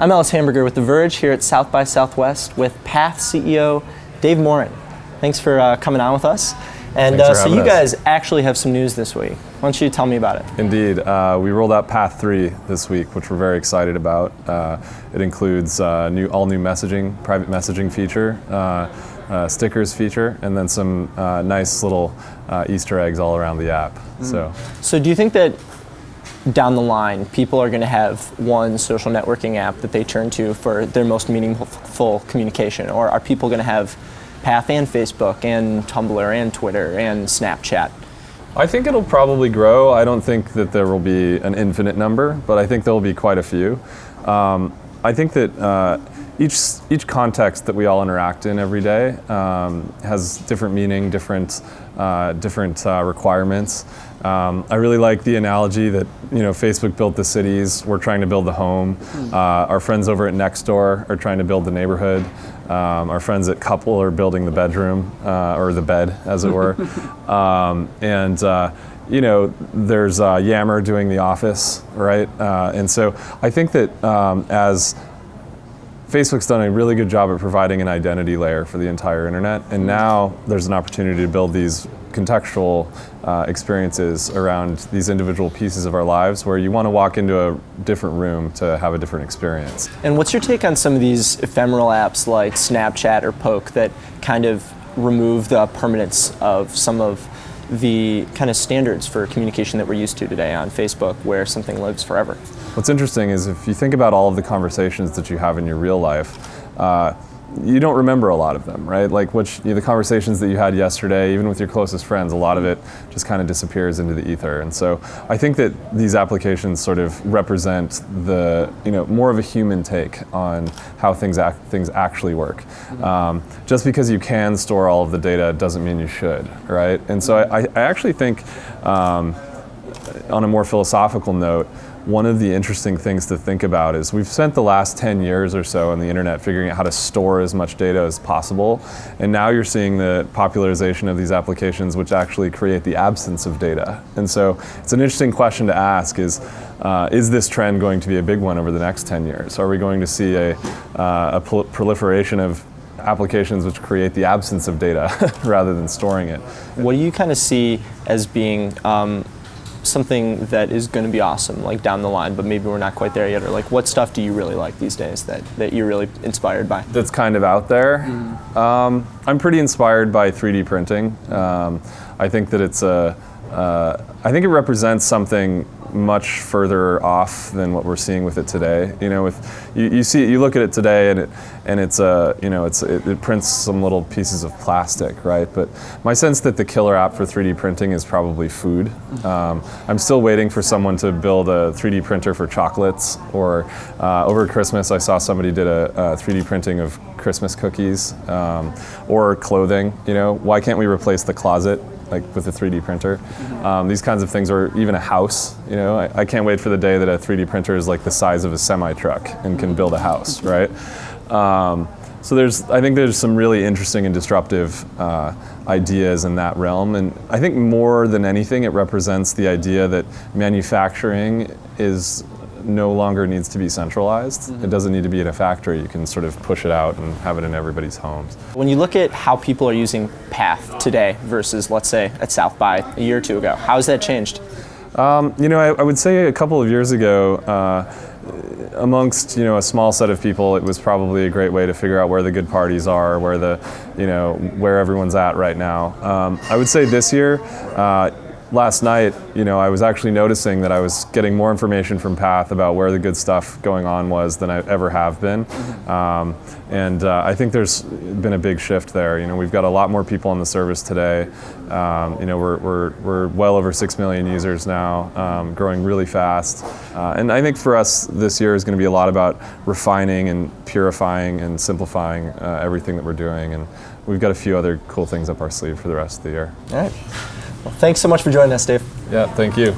I'm Ellis Hamburger with The Verge here at South by Southwest with Path CEO Dave Morin. Thanks for coming on with us. And so you guys actually have some news this week. Why don't you tell me about it? Indeed. We rolled out Path 3 this week, which we're very excited about. It includes all new messaging, private messaging feature, stickers feature, and then some nice little Easter eggs all around the app. So do you think that down the line, people are going to have one social networking app that they turn to for their most meaningful communication? Or are people going to have Path and Facebook and Tumblr and Twitter and Snapchat? I think it'll probably grow. I don't think that there will be an infinite number, but I think there will be quite a few. I think that each context that we all interact in every day has different meaning, different requirements. I really like the analogy that Facebook built the cities, we're trying to build the home. Our friends over at Nextdoor are trying to build the neighborhood. Our friends at Couple are building the bedroom, or the bed, as it were. There's Yammer doing the office, right? And so I think that as Facebook's done a really good job at providing an identity layer for the entire internet, and now there's an opportunity to build these contextual experiences around these individual pieces of our lives where you want to walk into a different room to have a different experience. And what's your take on some of these ephemeral apps like Snapchat or Poke that kind of remove the permanence of some of the kind of standards for communication that we're used to today on Facebook, where something lives forever? What's interesting is if you think about all of the conversations that you have in your real life, you don't remember a lot of them, right? Like the conversations that you had yesterday, even with your closest friends, a lot of it just kind of disappears into the ether. And so I think that these applications sort of represent the, more of a human take on how things actually work. Just because you can store all of the data doesn't mean you should, right? And so I actually think, on a more philosophical note, one of the interesting things to think about is we've spent the last 10 years or so on the internet figuring out how to store as much data as possible. And now you're seeing the popularization of these applications which actually create the absence of data. And so it's an interesting question to ask is this trend going to be a big one over the next 10 years? Are we going to see a proliferation of applications which create the absence of data rather than storing it? What do you kind of see as being something that is going to be awesome, like down the line, but maybe we're not quite there yet? Or like, what stuff do you really like these days that you're really inspired by? That's kind of out there. I'm pretty inspired by 3D printing. I think that I think it represents something much further off than what we're seeing with it today. You look at it today, and it prints some little pieces of plastic, right? But my sense that the killer app for 3D printing is probably food. I'm still waiting for someone to build a 3D printer for chocolates. Or over Christmas, I saw somebody did a 3D printing of Christmas cookies, or clothing. Why can't we replace the closet with a 3D printer? These kinds of things, or even a house. I can't wait for the day that a 3D printer is like the size of a semi-truck and can build a house, right? So I think there's some really interesting and disruptive ideas in that realm. And I think more than anything, it represents the idea that manufacturing no longer needs to be centralized. It doesn't need to be in a factory. You can sort of push it out and have it in everybody's homes. When you look at how people are using Path today versus, let's say, at South by a year or two ago, how has that changed? I would say a couple of years ago, amongst a small set of people, it was probably a great way to figure out where the good parties are, where everyone's at right now. I would say this year, last night, I was actually noticing that I was getting more information from Path about where the good stuff going on was than I ever have been. I think there's been a big shift there. We've got a lot more people on the service today. We're well over 6 million users now, growing really fast. And I think for us this year is going to be a lot about refining and purifying and simplifying everything that we're doing. And we've got a few other cool things up our sleeve for the rest of the year. All right. Well, thanks so much for joining us, Dave. Yeah, thank you.